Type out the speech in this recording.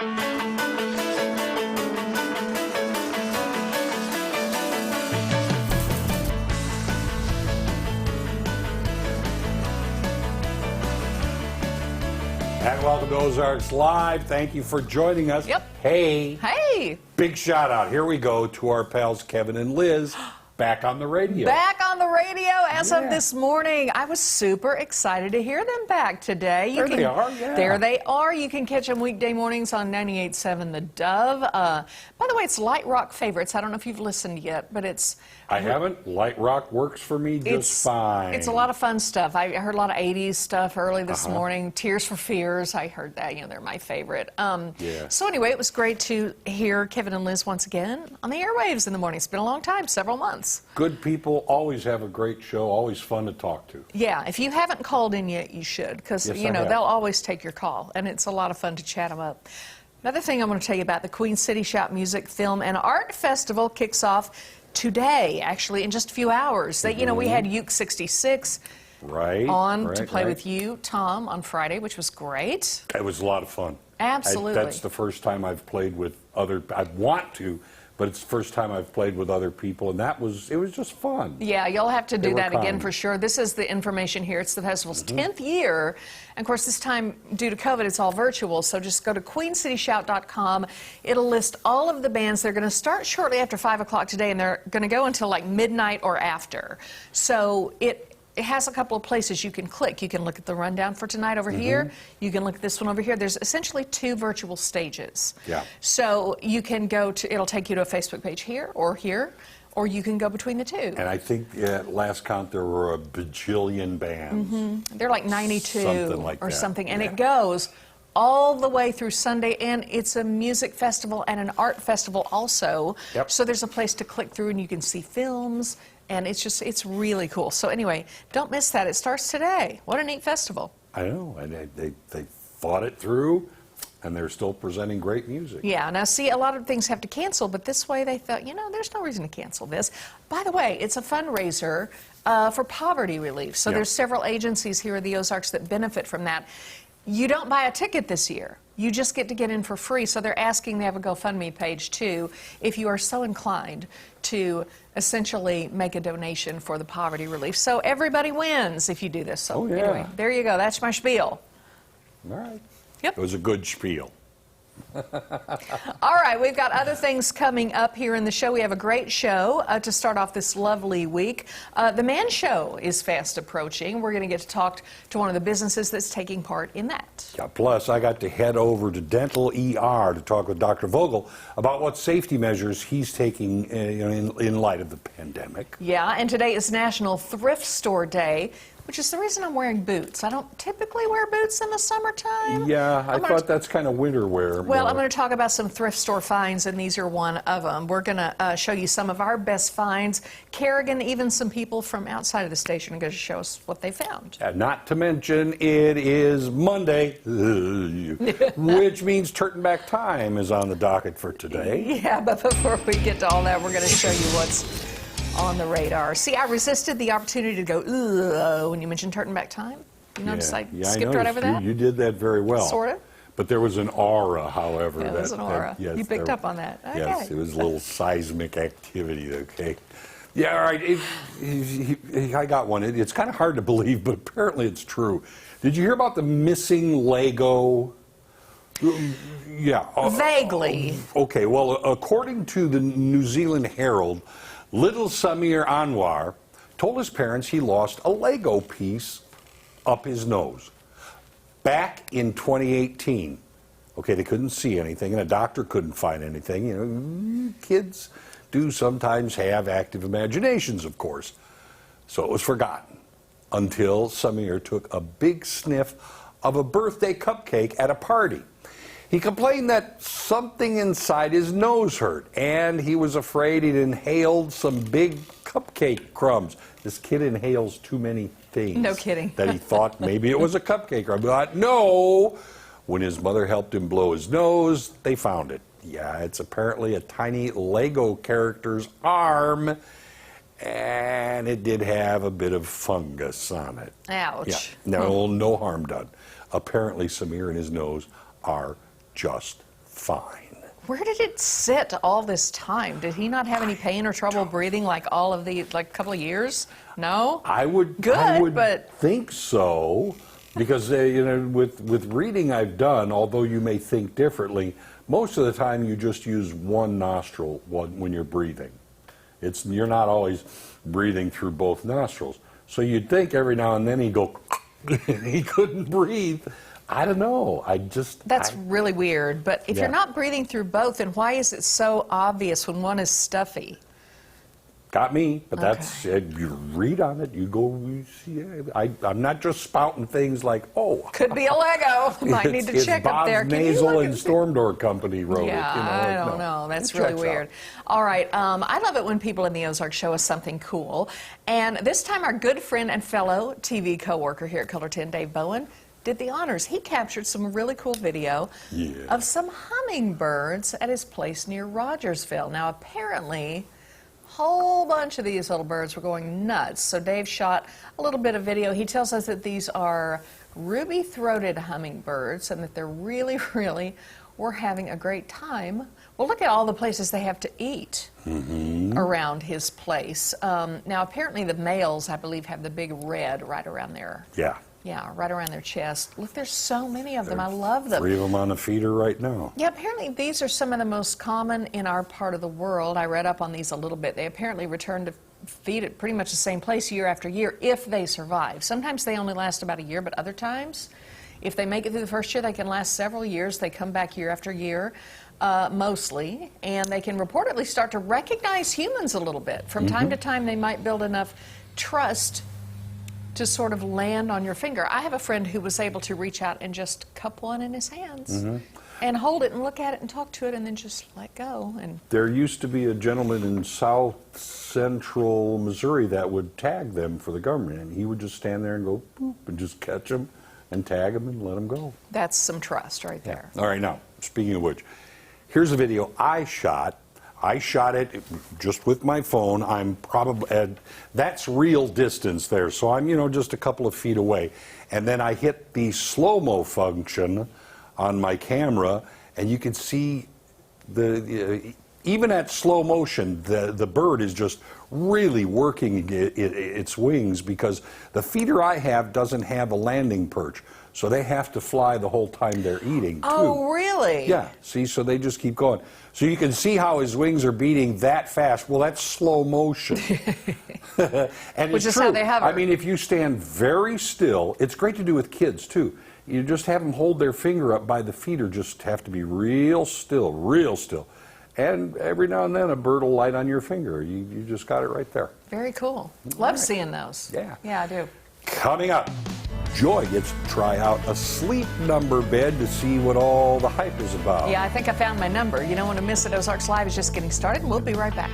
And welcome to Ozarks Live. Thank you for joining us. Yep. Hey. Hey. Big shout out. Here we go to our pals Kevin and Liz back on the radio. Back on the radio as of this morning. I was super excited to hear them back today. There they are, yeah. There they are. You can catch them weekday mornings on 98.7 The Dove. By the way, it's Light Rock Favorites. I don't know if you've listened yet, but it's... I haven't. Light rock works for me just fine. It's a lot of fun stuff. I heard a lot of 80s stuff early this morning. Tears for Fears, I heard that. You know, they're my favorite. Yeah. So anyway, it was great to hear Kevin and Liz once again on the airwaves in the morning. It's been a long time, several months. Good people always have a great show, always fun to talk to. Yeah, if you haven't called in yet, you should, because, Yes, you know, I have. they'll always take your call, and it's a lot of fun to chat them up. Another thing I'm going to tell you about, the Queen City Shout Music, Film, and Art Festival kicks off today, actually, in just a few hours. You know, we had Uke 66 to play with you, Tom, on Friday, which was great. It was a lot of fun. Absolutely. That's the first time I've played with other... I want to, but it's the first time I've played with other people, and it was just fun. Yeah, you'll have to do that again kind. for sure. This is the information here. It's the festival's 10th year. And of course, this time, due to COVID, it's all virtual. So just go to queencityshout.com. It'll list all of the bands. They're going to start shortly after 5 o'clock today, and they're going to go until like midnight or after. So it has a couple of places you can click. You can look at the rundown for tonight over here. You can look at this one over here. There's essentially 2 virtual stages. Yeah. So you can go to, it'll take you to a Facebook page here, or you can go between the 2. And I think at last count there were a bajillion bands. They're like 92 Something like or that. something. And Yeah. it goes all the way through Sunday, and it's a music festival and an art festival also. Yep. So there's a place to click through and you can see films, and it's really cool. So anyway, don't miss that. It starts today. What a neat festival. I know, and they thought it through, and they're still presenting great music. Yeah, now see, a lot of things have to cancel, but this way they thought, you know, there's no reason to cancel this. By the way, it's a fundraiser for poverty relief. So Yeah. there's several agencies here in the Ozarks that benefit from that. You don't buy a ticket this year. You just get to get in for free. So they're asking, they have a GoFundMe page too, if you are so inclined to essentially make a donation for the poverty relief. So everybody wins if you do this. So anyway, there you go. That's my spiel. All right. Yep. It was a good spiel. All right, we've got other things coming up here in the show. We have a great show to start off this lovely week. The Man Show is fast approaching. We're going to get to talk to one of the businesses that's taking part in that. Yeah, plus, I got to head over to Dental ER to talk with Dr. Vogel about what safety measures he's taking in light of the pandemic. Yeah, and today is National Thrift Store Day, which is the reason I'm wearing boots. I don't typically wear boots in the summertime. Yeah, I thought that's kind of winter wear. Well, I'm going to talk about some thrift store finds, and these are one of them. We're going to show you some of our best finds. Kerrigan, even some people from outside of the station are going to show us what they found. Not to mention, it is Monday, which means Turton Back Time is on the docket for today. Yeah, but before we get to all that, we're going to show you what's on the radar. See, I resisted the opportunity to go, ugh, when you mentioned Turton Back Time. You notice I skipped right over that? You did that very well. Sort of. But there was an aura, however. Yeah, there was an aura. Yes, you picked up on that. Okay. Yes, it was a little seismic activity, okay. Yeah, all right. I got one. It's kind of hard to believe, but apparently it's true. Did you hear about the missing Lego? Yeah. Vaguely. Okay, well, according to the New Zealand Herald, little Samir Anwar told his parents he lost a Lego piece up his nose back in 2018. Okay, they couldn't see anything, and a doctor couldn't find anything. You know, kids do sometimes have active imaginations, of course. So it was forgotten until Samir took a big sniff of a birthday cupcake at a party. He complained that something inside his nose hurt, and he was afraid he'd inhaled some big cupcake crumbs. This kid inhales too many things. No kidding. That he thought maybe it was a cupcake crumb. But no! When his mother helped him blow his nose, they found it. Yeah, it's apparently a tiny Lego character's arm, and it did have a bit of fungus on it. Ouch. Yeah, no harm done. Apparently, Samir and his nose are just fine. Where did it sit all this time? Did he not have any pain or trouble breathing like all of the, like a couple of years? No? I would but think so, because with reading I've done, although you may think differently, most of the time you just use one nostril when you're breathing. You're not always breathing through both nostrils. So you'd think every now and then he'd go, he couldn't breathe. I don't know. That's really weird. But if Yeah. you're not breathing through both, then why is it so obvious when one is stuffy? Got me, but Okay. that's, you read on it, you go, you see, I'm not just spouting things like, oh. Could be a Lego. Might need to it's check Bob's up there. Can you Nasal look and see? Storm Door Company wrote Yeah, it. I like, don't know. That's It really checks weird. out. All right, I love it when people in the Ozarks show us something cool. And this time our good friend and fellow TV co-worker here at Color 10, Dave Bowen, did the honors. He captured some really cool video of some hummingbirds at his place near Rogersville. Now, apparently, a whole bunch of these little birds were going nuts. So Dave shot a little bit of video. He tells us that these are ruby-throated hummingbirds and that they're really, really were having a great time. Well, look at all the places they have to eat around his place. Now, apparently the males, I believe, have the big red right around there. Yeah. Yeah, right around their chest. Look, there's so many of them. I love them. 3 of them on a feeder right now. Yeah, apparently these are some of the most common in our part of the world. I read up on these a little bit. They apparently return to feed at pretty much the same place year after year if they survive. Sometimes they only last about a year, but other times, if they make it through the first year, they can last several years. They come back year after year, mostly, and they can reportedly start to recognize humans a little bit. From time to time, they might build enough trust to sort of land on your finger. I have a friend who was able to reach out and just cup one in his hands and hold it and look at it and talk to it and then just let go. And There used to be a gentleman in south central Missouri that would tag them for the government, and he would just stand there and go boop and just catch them and tag them and let them go. that's some trust right there. All right, now, speaking of which, here's a video I shot. I shot it just with my phone. I'm probably, that's real distance there, so I'm, just a couple of feet away. And then I hit the slow-mo function on my camera, and you can see even at slow motion, the bird is just really working its wings, because the feeder I have doesn't have a landing perch. So they have to fly the whole time they're eating, too. Oh, really? Yeah, see, so they just keep going. So you can see how his wings are beating that fast. Well, that's slow motion. And Which it's is true. how they hover. I mean, if you stand very still, it's great to do with kids, too. You just have them hold their finger up by the feeder, just have to be real still, real still. And every now and then a bird will light on your finger. You just got it right there. Very cool. Love seeing those. Yeah. Yeah, I do. Coming up, Joy gets to try out a sleep number bed to see what all the hype is about. Yeah, I think I found my number. You don't want to miss it. Ozarks Live is just getting started, and we'll be right back.